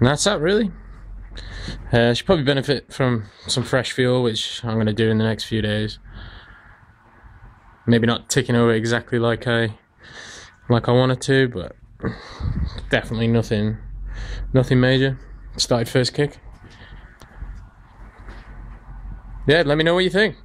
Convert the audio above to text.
And that's that, really. Should probably benefit from some fresh fuel, which I'm going to do in the next few days. Maybe not ticking over exactly like I wanted to, but definitely nothing major. Started first kick. Yeah, let me know what you think.